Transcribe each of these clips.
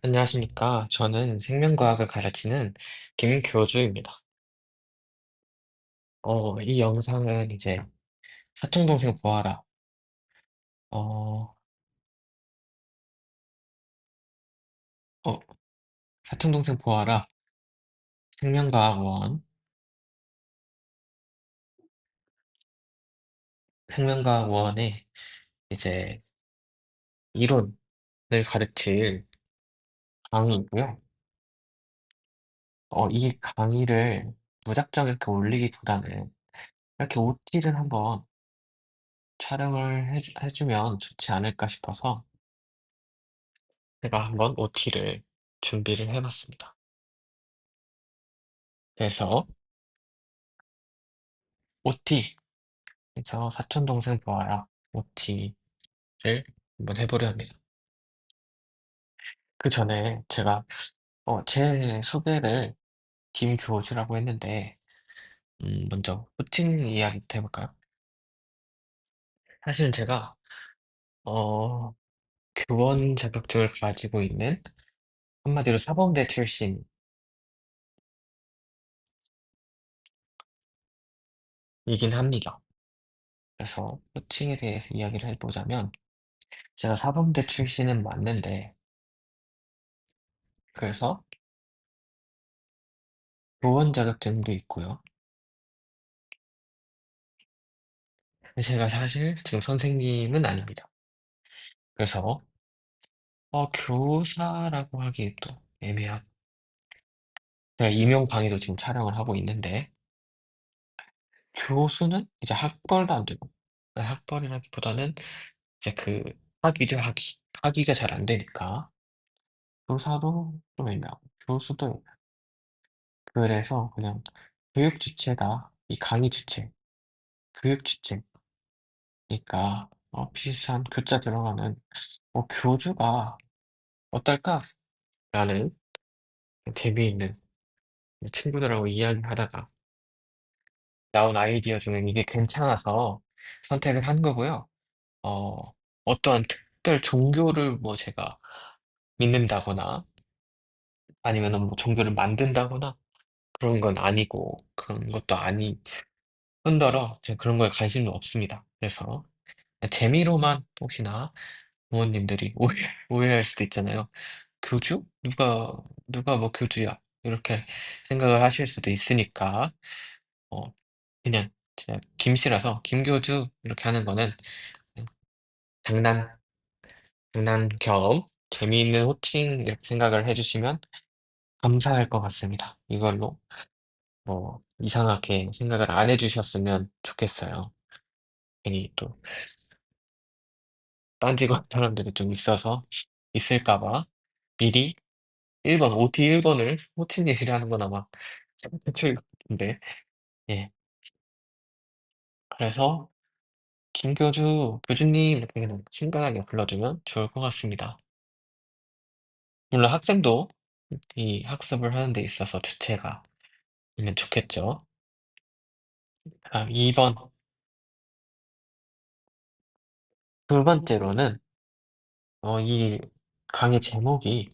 안녕하십니까. 저는 생명과학을 가르치는 김교주입니다. 이 영상은 이제 사촌동생 보아라. 어, 어, 사촌동생 보아라. 생명과학원. 생명과학원에 이제 이론을 가르칠 강의이고요. 이 강의를 무작정 이렇게 올리기보다는 이렇게 OT를 한번 촬영을 해주면 좋지 않을까 싶어서 제가 한번 OT를 준비를 해봤습니다. 그래서 OT 그래서 사촌 동생 보아라 OT를 한번 해보려 합니다. 그 전에 제가 제 소개를 김교주라고 했는데 먼저 호칭 이야기부터 해볼까요? 사실은 제가 어, 교원 자격증을 가지고 있는 한마디로 사범대 출신이긴 합니다. 그래서 호칭에 대해서 이야기를 해보자면 제가 사범대 출신은 맞는데 그래서 교원 자격증도 있고요. 제가 사실 지금 선생님은 아닙니다. 그래서 교사라고 하기 또 애매하고 제가 임용 강의도 지금 촬영을 하고 있는데 교수는 이제 학벌도 안 되고 학벌이라기보다는 이제 그 학위가 잘 안 되니까 교사도 좀 애매하고 교수도 애매하고. 그래서 그냥 교육 주체가 이 강의 주체 교육 주체니까 비슷한 교자 들어가는 교주가 어떨까라는 재미있는 친구들하고 이야기하다가 나온 아이디어 중에 이게 괜찮아서 선택을 한 거고요. 어, 어떠한 특별 종교를 뭐 제가 믿는다거나 아니면은 뭐 종교를 만든다거나 그런 건 아니고 그런 것도 아니 뿐더러 제가 그런 거에 관심도 없습니다. 그래서 재미로만 혹시나 부모님들이 오해할 수도 있잖아요. 교주? 누가 뭐 교주야? 이렇게 생각을 하실 수도 있으니까 어, 그냥 제가 김씨라서 김교주 이렇게 하는 거는 그냥 장난, 장난 겸 재미있는 호칭 이렇게 생각을 해주시면 감사할 것 같습니다. 이걸로 이상하게 생각을 안 해주셨으면 좋겠어요. 괜히 또 딴지건 사람들이 좀 있을까 봐 미리 1번, OT 1번을 호칭이라는 건 아마 최초일 것 같은데 예. 그래서 교주님 이렇게 그냥 친근하게 불러주면 좋을 것 같습니다. 물론 학생도 이 학습을 하는 데 있어서 주체가 있면 좋겠죠. 다음 2번. 두 번째로는 이 강의 제목이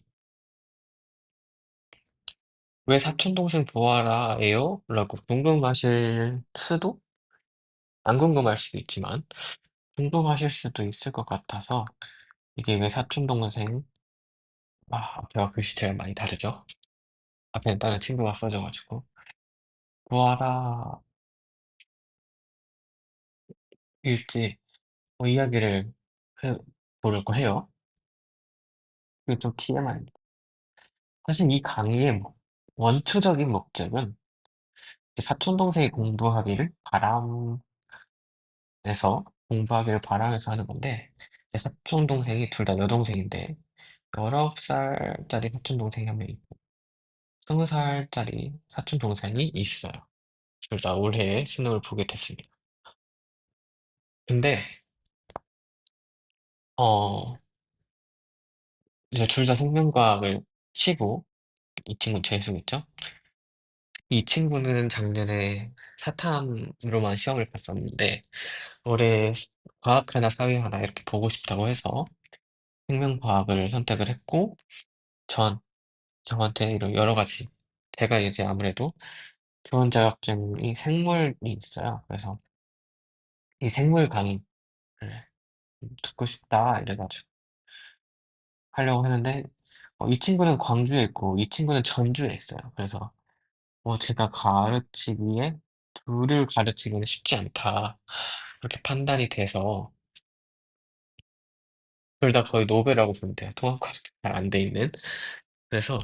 "왜 사촌동생 보아라."예요? 라고 궁금하실 수도 안 궁금할 수도 있지만 궁금하실 수도 있을 것 같아서 이게 왜 사촌동생 앞에와 글씨체가 많이 다르죠? 앞에는 다른 친구가 써져 가지고 보아라 일지 이야기를 해 보려고 해요. 이게 좀 TMI입니다. 사실 이 강의의 원초적인 목적은 이제 사촌동생이 공부하기를 바람해서 하는 건데 사촌동생이 둘 다 여동생인데 19살짜리 사촌동생이 한 명 있고 20살짜리 사촌동생이 있어요. 둘 다 올해 수능을 보게 됐습니다. 근데 어 이제 둘 다 생명과학을 치고 이 친구는 재수겠죠? 이 친구는 작년에 사탐으로만 시험을 봤었는데 올해 과학 하나 사회 하나 이렇게 보고 싶다고 해서 생명과학을 선택을 했고 전 저한테 이런 여러 가지 제가 이제 아무래도 좋은 자격증이 생물이 있어요. 그래서 이 생물 강의를 듣고 싶다 이래 가지고 하려고 했는데 이 친구는 광주에 있고 이 친구는 전주에 있어요. 그래서 제가 가르치기에 둘을 가르치기는 쉽지 않다. 그렇게 판단이 돼서 둘 다 거의 노베라고 보면 돼요. 통합 과정이 잘 안 돼 있는. 그래서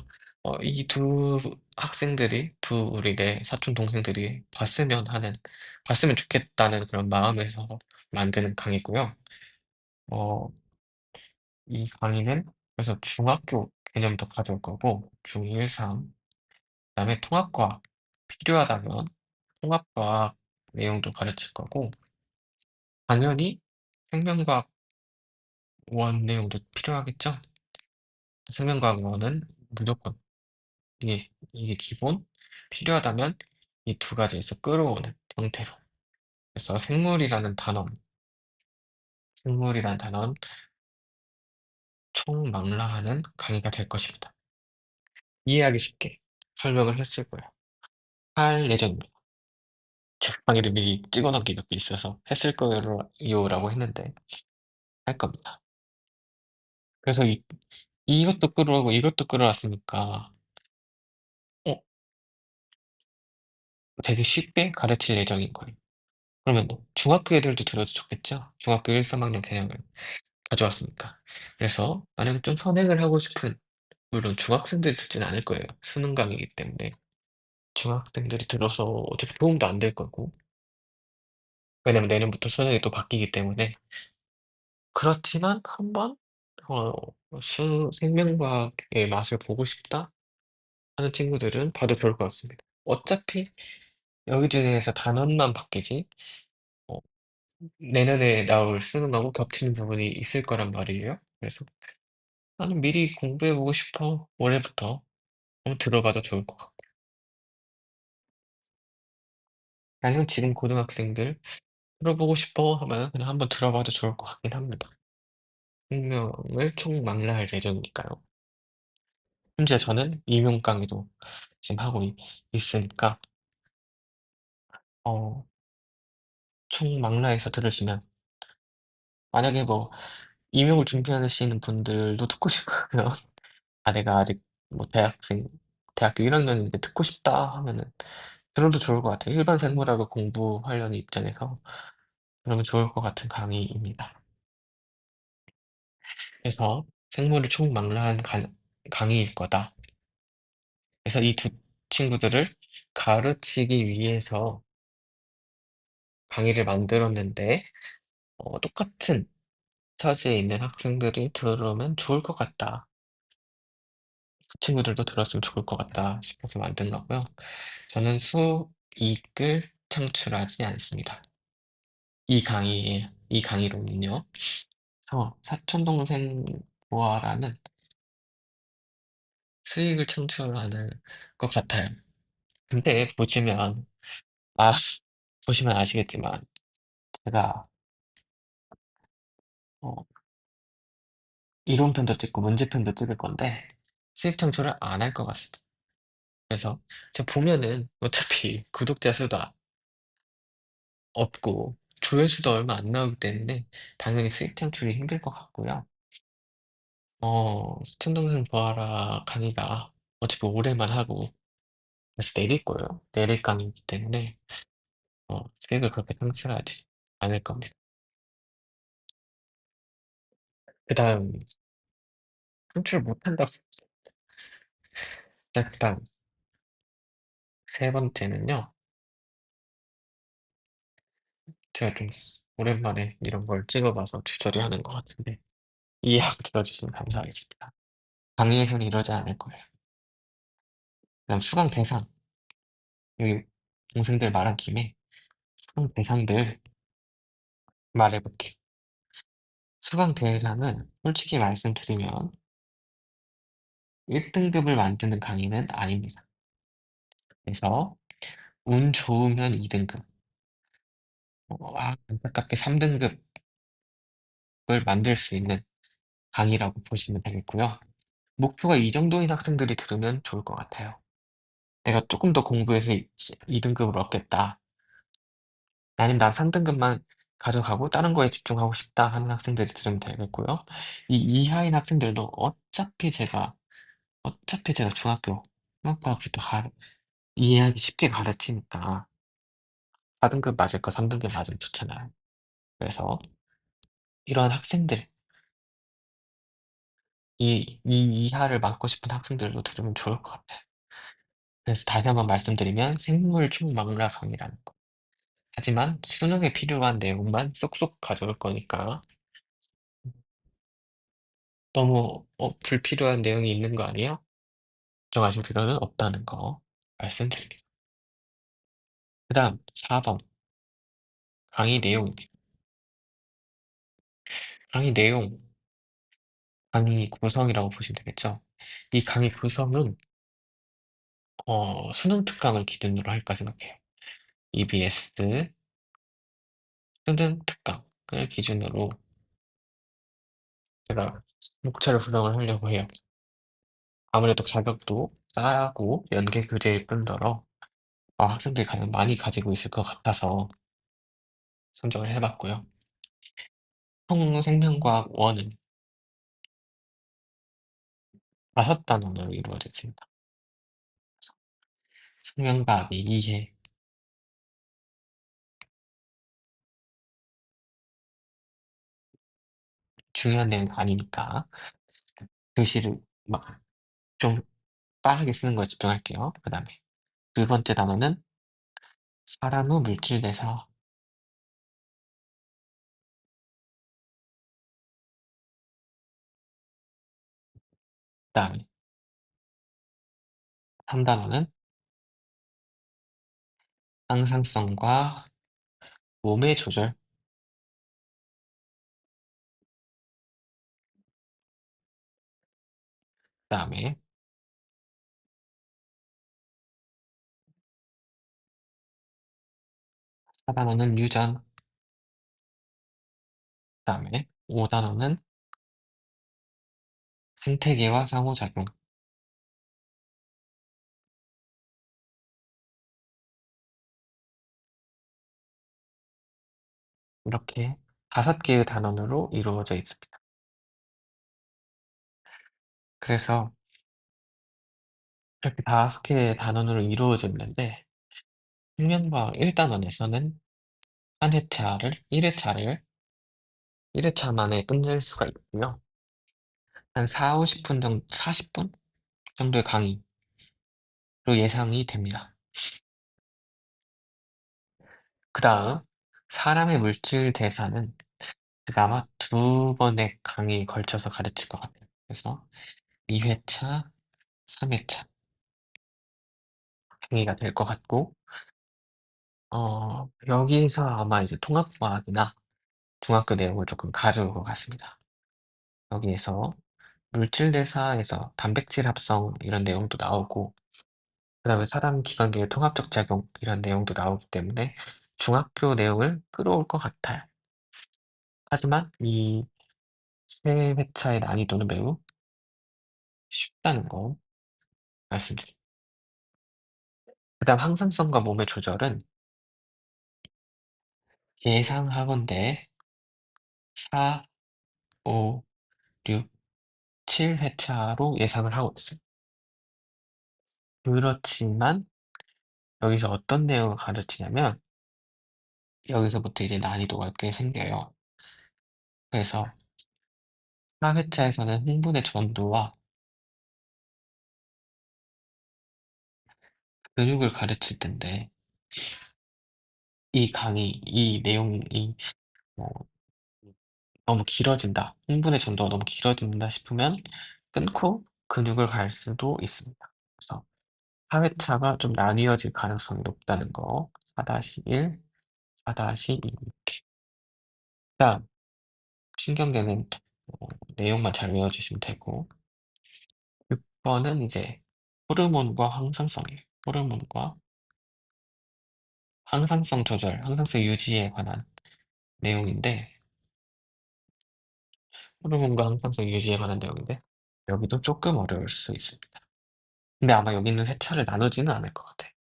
이 두 학생들이 우리 내 사촌 동생들이 봤으면 좋겠다는 그런 마음에서 만드는 강의고요. 어 이 강의는 그래서 중학교 개념도 가져올 거고 중1, 3 그다음에 통합과학 필요하다면 통합과학 내용도 가르칠 거고 당연히 생명과학 원 내용도 필요하겠죠. 생명과학 원은 무조건 이게 기본, 필요하다면 이 두 가지에서 끌어오는 형태로. 그래서 생물이라는 단원 총망라하는 강의가 될 것입니다. 이해하기 쉽게 설명을 했을 거예요. 할 예정입니다. 제 강의를 미리 찍어 놓은 게 몇 개 있어서 했을 거요라고 했는데 할 겁니다. 그래서 이것도 끌어오고 이것도 끌어왔으니까 어 되게 쉽게 가르칠 예정인 거예요. 그러면 중학교 애들도 들어도 좋겠죠? 중학교 1, 3학년 개념을 가져왔으니까. 그래서 만약에 좀 선행을 하고 싶은 물론 중학생들이 듣지는 않을 거예요. 수능 강의이기 때문에. 중학생들이 들어서 어차피 도움도 안 될 거고. 왜냐면 내년부터 수능이 또 바뀌기 때문에. 그렇지만 한번 어 생명과학의 맛을 보고 싶다 하는 친구들은 봐도 좋을 것 같습니다. 어차피 여기 중에서 단원만 바뀌지 어 내년에 나올 수능하고 겹치는 부분이 있을 거란 말이에요. 그래서 '나는 미리 공부해 보고 싶어.' 올해부터 들어봐도 좋을 것 같고. 아니면 지금 고등학생들 '들어보고 싶어.' 하면 그냥 한번 들어봐도 좋을 것 같긴 합니다. 생명을 총망라할 예정이니까요. 심지어 저는 임용 강의도 지금 하고 있으니까 어 총망라해서 들으시면 만약에 임용을 준비하시는 분들도 듣고 싶으면 내가 아직 대학교 1 학년인데 듣고 싶다 하면은 들어도 좋을 것 같아요. 일반 생물학을 공부하려는 입장에서 그러면 좋을 것 같은 강의입니다. 그래서 생물을 총망라한 강의일 거다. 그래서 이 두 친구들을 가르치기 위해서 강의를 만들었는데 똑같은 처지에 있는 학생들이 들으면 좋을 것 같다. 그 친구들도 들었으면 좋을 것 같다 싶어서 만든 거고요. 저는 수익을 창출하지 않습니다. 이 강의로는요. 그래서 사촌동생 보아라는 수익을 창출하는 것 같아요. 근데 아 보시면 아시겠지만 제가 어 이론편도 찍고 문제편도 찍을 건데 수익 창출을 안 할 것 같습니다. 그래서 제가 보면은 어차피 구독자 수도 없고 조회수도 얼마 안 나오기 때문에 당연히 수익 창출이 힘들 것 같고요. 시청동생 보아라 강의가 어차피 올해만 하고 다시 내릴 거예요. 내릴 강의이기 때문에 수익을 그렇게 창출하지 않을 겁니다. 그다음 창출 못한다고 그다음 세 번째는요. 제가 좀 오랜만에 이런 걸 찍어 봐서 쥐저리 하는 것 같은데 이해하고 들어주시면 감사하겠습니다. 강의에서는 이러지 않을 거예요. 그다음 수강 대상. 여기 동생들 말한 김에 수강 대상들 말해 볼게요. 수강 대상은 솔직히 말씀드리면 1 등급을 만드는 강의는 아닙니다. 그래서 운 좋으면 2 등급 안타깝게 3 등급을 만들 수 있는 강의라고 보시면 되겠고요. 목표가 이 정도인 학생들이 들으면 좋을 것 같아요. '내가 쪼끔 더 공부해서 이 등급을 얻겠다.' 아니면 '난 3 등급만 가져가고 다른 거에 집중하고 싶다.' 하는 학생들이 들으면 되겠고요. 이 이하인 학생들도 어차피 제가 중학교 수학과학부터 이해하기 쉽게 가르치니까 4 등급 맞을 거 3 등급 맞으면 좋잖아요. 그래서 이런 학생들 이 이하를 막고 싶은 학생들도 들으면 좋을 것 같아요. 그래서 다시 한번 말씀드리면 생물 총망라 강의라는 거. 하지만 수능에 필요한 내용만 쏙쏙 가져올 거니까 너무 불필요한 내용이 있는 거 아니에요? 걱정하실 필요는 없다는 거 말씀드립니다. 그다음 4 번 강의 내용입니다. 강의 내용, 강의 구성이라고 보시면 되겠죠. 이 강의 구성은 수능 특강을 기준으로 할까 생각해요. EBS 수능 특강을 기준으로 제가 목차를 구성을 하려고 해요. 아무래도 가격도 싸고 연계 교재일 뿐더러 학생들이 가장 많이 가지고 있을 것 같아서 선정을 해 봤고요. 총 생명과학 1은 5 단원으로 이루어져 있습니다. 생명과학의 이해, 중요한 내용이 아니니까 글씨를 막 좀 빠르게 쓰는 거에 집중할게요. 그다음에 두 번째 단어는 사람 후 물질 대사, 그다음에 3 단어는 항상성과 몸의 조절, 그다음에 4 단어는 유전, 그다음에 5 단어는 생태계와 상호작용. 이렇게 5 개의 단원으로 이루어져 있습니다. 그래서 이렇게 5 개의 단원으로 이루어져 있는데 생명과학 1 단원에서는 한 회차를 1 회차를 1 회차 만에 끝낼 수가 있고요. 한 40-50분 40분 정도의 강의로 예상이 됩니다. 그다음 사람의 물질 대사는 제가 아마 2 번의 강의에 걸쳐서 가르칠 것 같아요. 그래서 2 회차, 3 회차 강의가 될 것 같고 여기서 아마 이제 통합과학이나 중학교 내용을 조금 가져올 것 같습니다. 여기에서 물질 대사에서 단백질 합성 이런 내용도 나오고 그다음에 사람 기관계의 통합적 작용 이런 내용도 나오기 때문에 중학교 내용을 끌어올 것 같아요. 하지만 이 세 회차의 난이도는 매우 쉽다는 거 말씀드립니다. 그다음 항상성과 몸의 조절은 예상하건대 4, 5, 6, 7 회차로 예상을 하고 있어요. 그렇지만 여기서 어떤 내용을 가르치냐면 여기서부터 이제 난이도가 꽤 생겨요. 그래서 4 회차에서는 흥분의 전도와 근육을 가르칠 텐데 이 내용이 뭐 너무 길어진다, 흥분의 전도가 너무 길어진다 싶으면 끊고 근육을 갈 수도 있습니다. 그래서 4 회차가 좀 나뉘어질 가능성이 높다는 거. 4-1, 4-2 이렇게. 그다음 신경계는 내용만 잘 외워 주시면 되고 6 번은 이제 호르몬과 항상성이에요. 호르몬과 항상성 조절, 항상성 유지에 관한 내용인데 호르몬과 항상성 유지에 관한 내용인데 여기도 조금 어려울 수 있습니다. 근데 아마 여기는 회차를 나누지는 않을 것 같아요.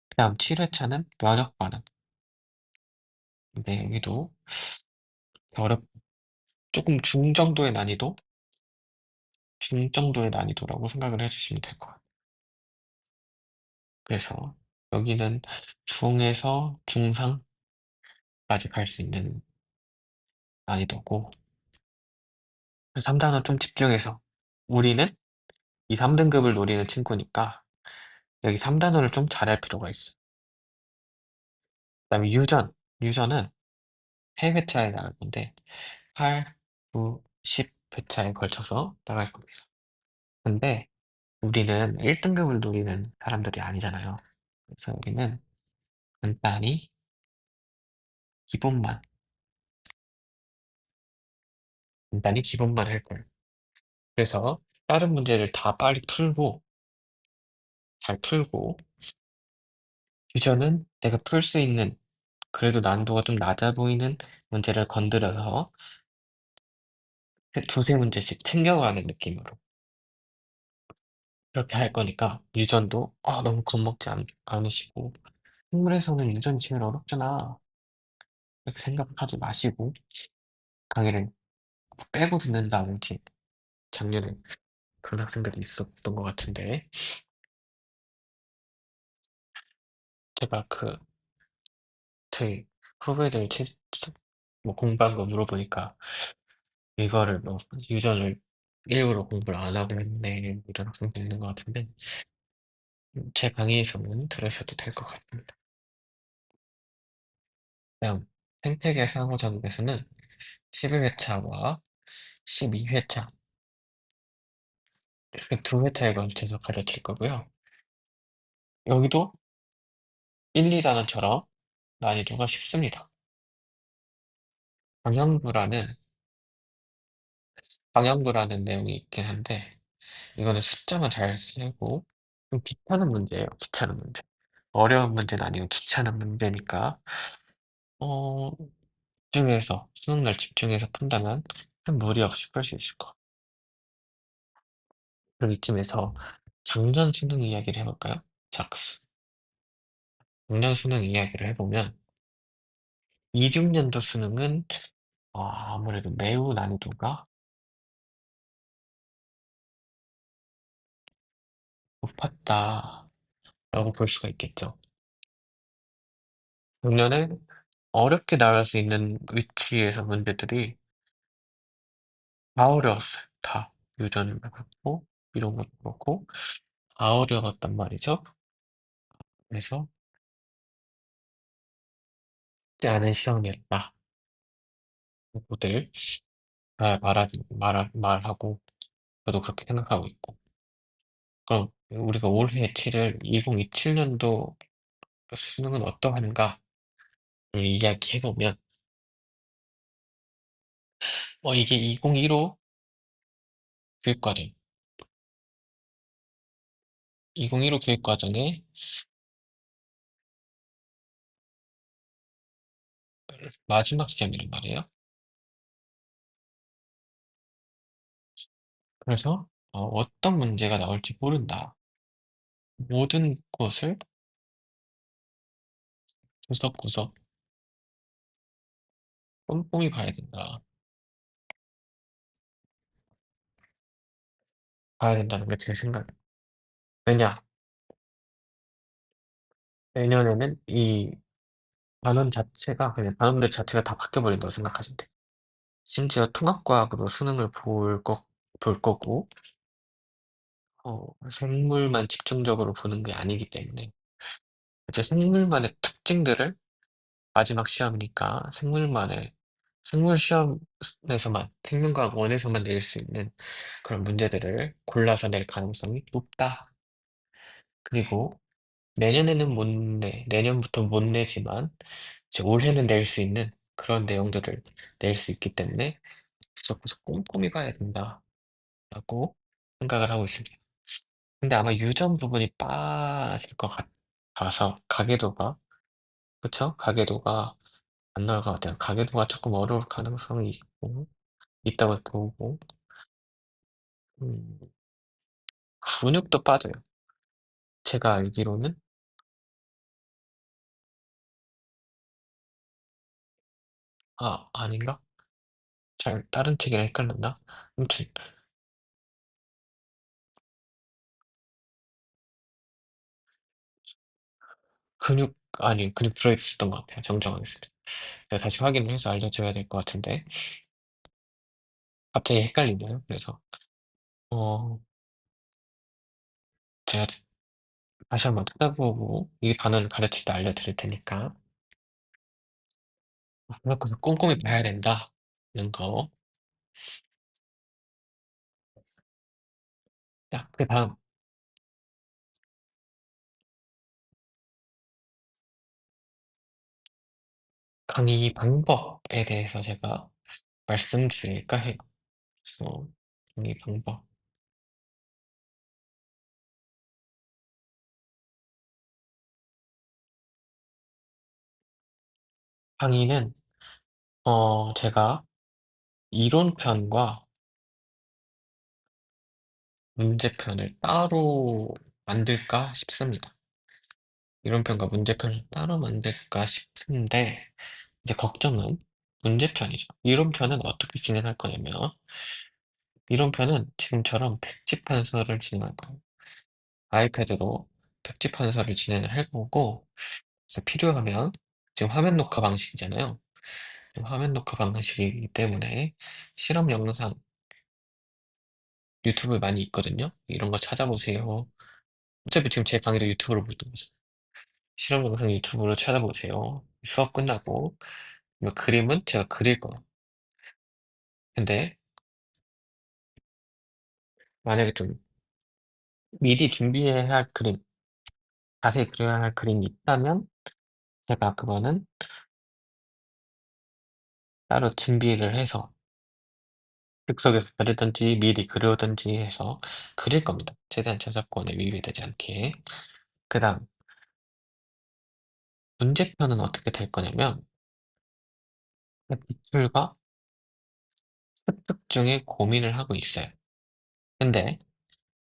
그다음 7회차는 면역 반응. 근데 여기도 어렵 조금 중정도의 난이도라고 생각을 해 주시면 될 것 같아요. 그래서 여기는 중에서 중상까지 갈 수 있는 난이도고, 3단원 좀 집중해서, 우리는 이 3등급을 노리는 친구니까 여기 3단원을 좀 잘할 필요가 있어. 그다음에 유전은 3회차에 나갈 건데 8, 9, 10회차에 걸쳐서 나갈 겁니다. 근데 우리는 1등급을 노리는 사람들이 아니잖아요. 그래서 여기는 간단히 기본만, 간단히 기본만 할 거예요. 그래서 다른 문제를 다 빨리 풀고, 잘 풀고, 유전은 내가 풀 수 있는, 그래도 난이도가 좀 낮아 보이는 문제를 건드려서 두세 문제씩 챙겨가는 느낌으로 그렇게 할 거니까, 유전도 너무 겁먹지 않으시고, 생물에서는 유전이 제일 어렵잖아, 이렇게 생각하지 마시고 강의를 빼고 듣는다든지, 작년에 그런 학생들이 있었던 것 같은데, 제가 저희 후배들 뭐 공부한 거 물어보니까 이거를 뭐 유전을 일부러 공부를 안 하고 했네, 뭐 이런 학생도 있는 것 같은데, 제 강의에서는 들으셔도 될 것 같습니다. 다음 생태계 상호작용에서는 11회차와 12회차 이렇게 두 회차에 걸쳐서 가르칠 거고요. 여기도 1, 2단원처럼 난이도가 쉽습니다. 방향부라는 방향부라는 내용이 있긴 한데, 이거는 숫자만 잘 쓰고 좀 귀찮은 문제예요. 귀찮은 문제. 어려운 문제는 아니고 귀찮은 문제니까 어 수능날 집중해서 푼다면 큰 무리 없이 풀 수 있을 것 같아요. 그럼 이쯤에서 작년 수능 이야기를 해 볼까요? 작년 수능 이야기를 해 보면 26년도 수능은 아무래도 매우 난이도가 높았다라고 볼 수가 있겠죠. 작년에 어렵게 나올 수 있는 위치에서 문제들이 다 어려웠어요. 다. 유전을 그렇고 이런 것도 그렇고 다 어려웠단 말이죠. 그래서 쉽지 않은 시험이었다. 모두들 말하고 저도 그렇게 생각하고 있고. 그럼 우리가 올해 치를 2027년도 수능은 어떠한가를 이야기해 보면, 이게 2015 교육과정, 2015 교육과정의 마지막 시험이란 말이에요. 그래서 어떤 문제가 나올지 모른다. 모든 곳을 구석구석 꼼꼼히 봐야 된다. 봐야 된다는 게 제 생각이에요. 왜냐? 내년에는 이 단원들 자체가 다 바뀌어 버린다고 생각하시면 돼요. 심지어 통합과학으로 수능을 볼 거고, 생물만 집중적으로 보는 게 아니기 때문에, 이제 생물만의 특징들을 마지막 시험이니까 생물 시험에서만, 생명과학 원에서만 낼 수 있는 그런 문제들을 골라서 낼 가능성이 높다. 그리고 내년부터 못 내지만 이제 올해는 낼 수 있는 그런 내용들을 낼 수 있기 때문에 구석구석 꼼꼼히 봐야 된다라고 생각을 하고 있습니다. 근데 아마 유전 부분이 빠질 것 같아서 그쵸? 가계도가 안 나올 것 같아요. 가계도가 조금 어려울 가능성이 있다고 보고, 음, 근육도 빠져요. 제가 알기로는, 아닌가? 다른 책이랑 헷갈렸나? 아무튼, 근육 들어있었던 것 같아요. 정정하겠습니다. 제가 다시 확인을 해서 알려줘야 될 것 같은데, 갑자기 헷갈리네요. 그래서, 어, 제가 다시 한번 찾아보고, 이 단어를 가르칠 때 알려드릴 테니까, 그래서 꼼꼼히 봐야 된다는 거. 자, 그 다음, 강의 방법에 대해서 제가 말씀드릴까 해요. 그래서, 강의 방법. 강의는, 제가 이론편과 문제편을 따로 만들까 싶습니다. 이론편과 문제편을 따로 만들까 싶은데, 이제 걱정은 문제편이죠. 이론편은 어떻게 진행할 거냐면, 이론편은 지금처럼 백지판서를 진행할 거예요. 아이패드로 백지판서를 진행을 할 거고, 그래서 필요하면, 지금 화면 녹화 방식이잖아요. 지금 화면 녹화 방식이기 때문에 실험 영상 유튜브에 많이 있거든요. 이런 거 찾아보세요. 어차피 지금 제 강의도 유튜브로 볼 거죠. 실험 영상 유튜브로 찾아보세요. 수업 끝나고, 뭐 그림은 제가 그릴 거예요. 근데 만약에 좀 미리 준비해야 할 그림, 자세히 그려야 할 그림이 있다면 제가 그거는 따로 준비를 해서 즉석에서 그리든지 미리 그려든지 해서 그릴 겁니다. 최대한 저작권에 위배되지 않게. 그 다음, 문제편은 어떻게 될 거냐면, 기출과 습득 중에 고민을 하고 있어요. 근데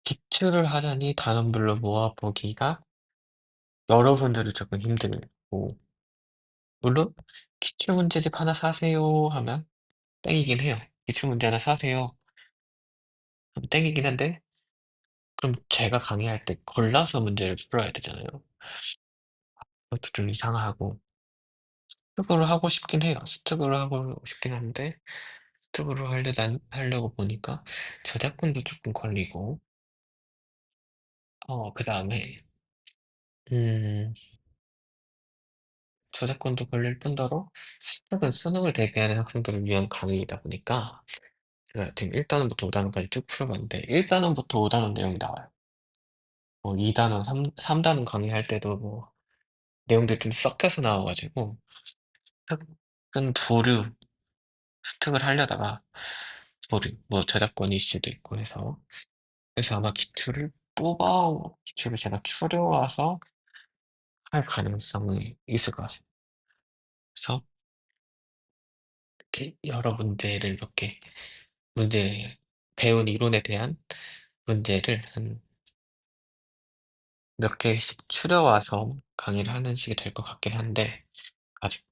기출을 하자니 단원별로 모아보기가 여러분들이 조금 힘들고, 물론 기출문제집 하나 사세요 하면 땡이긴 해요. 기출문제 하나 사세요 하면 땡이긴 한데, 그럼 제가 강의할 때 골라서 문제를 풀어야 되잖아요. 그것도 좀 이상하고, 스특으로 하고 싶긴 해요. 스특으로 하고 싶긴 한데, 스특으로 하려고 보니까 저작권도 조금 걸리고, 그 다음에, 음, 저작권도 걸릴 뿐더러, 스특은 수능을 대비하는 학생들을 위한 강의이다 보니까, 제가 지금 1단원부터 5단원까지 쭉 풀어봤는데, 1단원부터 5단원 내용이 나와요. 뭐 2단원, 3단원 강의할 때도 뭐, 내용들이 좀 섞여서 나와가지고, 스특은 보류, 스특을 하려다가, 보류, 뭐 저작권 이슈도 있고 해서, 그래서 아마 기출을 제가 추려와서 할 가능성이 있을 것 같아요. 그래서 이렇게 여러 문제를 몇 개, 문제, 배운 이론에 대한 문제를 한 몇 개씩 추려와서 강의를 하는 식이 될 것 같긴 한데, 아직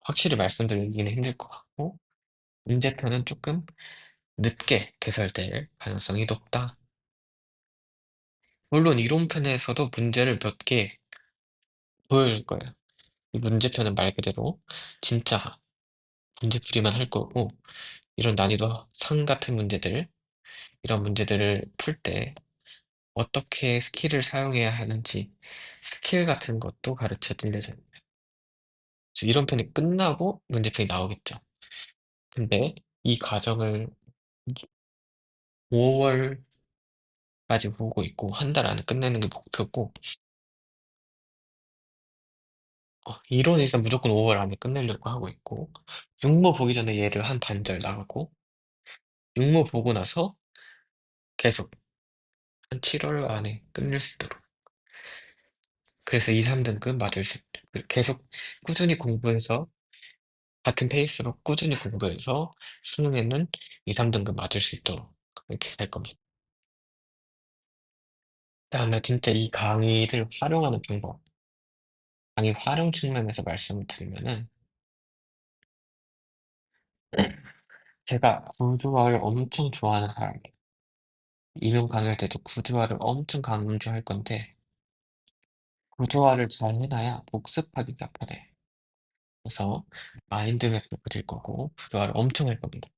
확실히 말씀드리기는 힘들 것 같고, 문제편은 조금 늦게 개설될 가능성이 높다. 물론 이론편에서도 문제를 몇 개 보여줄 거예요. 이 문제편은 말 그대로 진짜 문제풀이만 할 거고, 이런 난이도 상 같은 문제들, 이런 문제들을 풀 때 어떻게 스킬을 사용해야 하는지, 스킬 같은 것도 가르쳐 드릴 예정입니다. 그래서 이론 편이 끝나고 문제편이 나오겠죠. 근데 이 과정을 5월까지 보고 있고, 한 달 안에 끝내는 게 목표고, 이론에서 무조건 5월 안에 끝내려고 하고 있고, 육모 보기 전에 얘를 한 반절 나가고, 육모 보고 나서 계속 한 7월 안에 끝낼 수 있도록. 그래서 2, 3등급 맞을 수 있도록. 계속 꾸준히 공부해서, 같은 페이스로 꾸준히 공부해서 수능에는 2, 3등급 맞을 수 있도록 그렇게 할 겁니다. 그다음에 진짜 이 강의를 활용하는 방법, 강의 활용 측면에서 말씀을 드리면은 제가 구두화를 엄청 좋아하는 사람이에요. 이론 강의할 때도 구두화를 엄청 강조할 건데 구두화를 잘 해놔야 복습하기가 편해요. 그래서 마인드맵도 그릴 거고 구두화를 엄청 할 겁니다.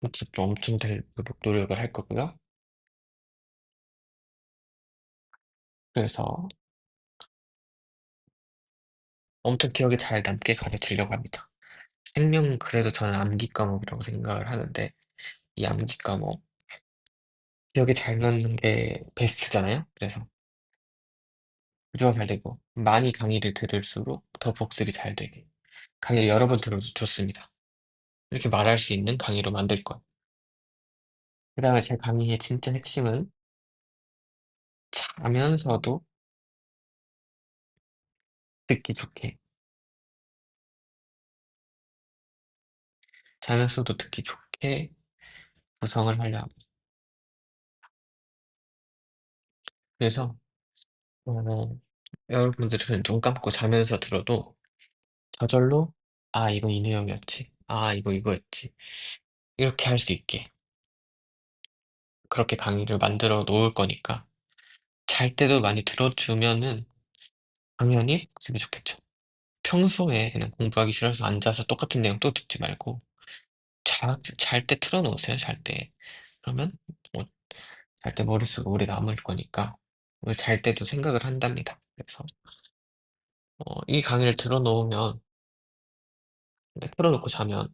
복습도 엄청 될 노력을 할 거고요. 그래서 엄청 기억에 잘 남게 가르치려고 합니다. 생명 그래도 저는 암기 과목이라고 생각을 하는데 이 암기 과목 기억에 잘 넣는 게 베스트잖아요. 그래서 구조가 잘 되고 많이 강의를 들을수록 더 복습이 잘 되게 강의를 여러 번 들어도 좋습니다. 이렇게 말할 수 있는 강의로 만들 것. 그다음에 제 강의의 진짜 핵심은 자면서도 듣기 좋게, 자면서도 듣기 좋게 구성을 하려 합니다. 그래서 어 여러분들은 눈 감고 자면서 들어도 저절로 '아 이거 이 내용이었지. 아 이거 이거였지.' 이렇게 할 수 있게 그렇게 강의를 만들어 놓을 거니까 잘 때도 많이 들어 주면은 당연히 복습이 좋겠죠. 평소에 그냥 공부하기 싫어서 앉아서 똑같은 내용 또 듣지 말고 자 잘 때 틀어 놓으세요, 잘 때. 그러면 뭐 잘 때 머릿속에 오래 남을 거니까 잘 때도 생각을 한답니다. 그래서 이 강의를 들어 놓으면 네 틀어 놓고 자면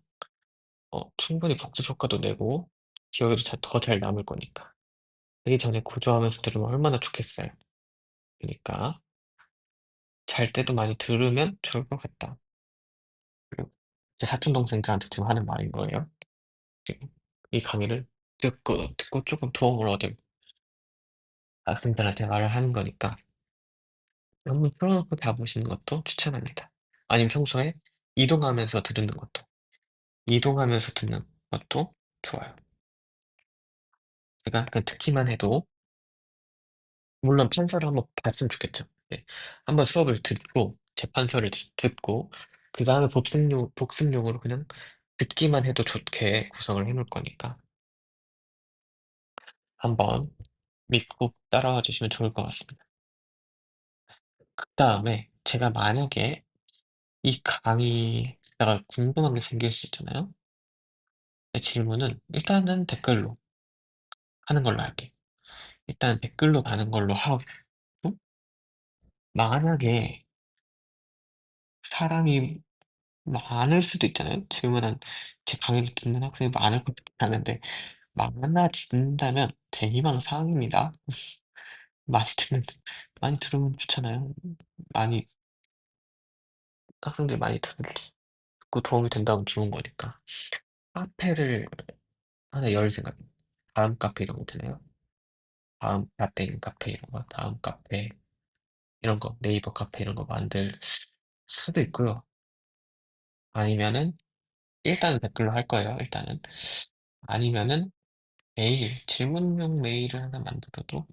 충분히 복습 효과도 내고 기억에도 더 잘 남을 거니까. 자기 전에 구조하면서 들으면 얼마나 좋겠어요. 그니까 '잘 때도 많이 들으면 좋을 것 같다.' 그리고 제 사촌 동생들한테 지금 하는 말인 거예요. 그리고 이 강의를 듣고 쪼금 도움을 얻은 학생들한테 말을 하는 거니까 한번 틀어 놓고 자 보시는 것도 추천합니다. 아니면 평소에 이동하면서 들으는 것도, 이동하면서 듣는 것도 좋아요. 제가 그 듣기만 해도 물론 판서를 한번 봤으면 좋겠죠. 네. 한번 수업을 듣고 재판서를 듣고 그다음에 복습용으로 그냥 듣기만 해도 좋게 구성을 해 놓을 거니까 한번 믿고 따라와 주시면 좋을 것 같습니다. 그다음에 제가 만약에 이 강의 듣다가 궁금한 게 생길 수 있잖아요. 그 질문은 일단은 댓글로 하는 걸로 할게요. 일단 댓글로 가는 걸로 하고 만약에 사람이 많을 수도 있잖아요. 질문한 제 강의를 듣는 학생이 많을 것 같긴 하는데 많아진다면 제 희망사항입니다. 많이 듣는 많이 들으면 좋잖아요. 많이 학생들이 많이 듣고 도움이 된다면 좋은 거니까. 카페를 하나 열 생각입니다. 다음 카페 이런 거 있잖아요. 다음 라떼인 카페 이런 거, 다음 카페 이런 거, 네이버 카페 이런 거 만들 수도 있고요. 아니면은 일단은 댓글로 할 거예요, 일단은. 아니면은 메일, 질문용 메일을 하나 만들어도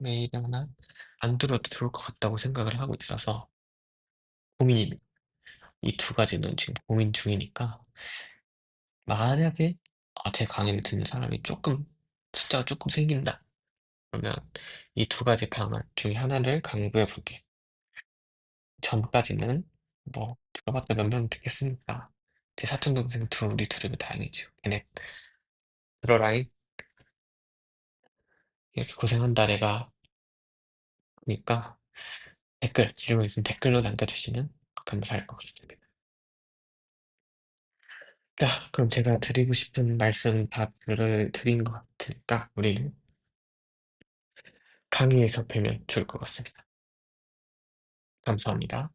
메일을 하나 만들어도 좋을 것 같다고 생각을 하고 있어서 고민입니다. 이 두 가지는 지금 고민 중이니까 만약에 제 강의를 듣는 사람이 쪼끔 숫자가 쪼끔 생긴다. 그러면 이 두 가지 방안 중에 하나를 강구해 볼게요. 전까지는 뭐 들어봤자 몇 명 듣겠습니까. 제 사촌 동생 둘이 들으면 다행이죠. "걔네 들어라잉. 이렇게 고생한다 내가." 그니까 질문 있으면 댓글로 남겨주시면 감사할 것 같습니다. 자 그럼 제가 드리고 싶은 말씀 다 드린 것 같으니까 우리는 강의에서 뵈면 좋을 것 같습니다. 감사합니다.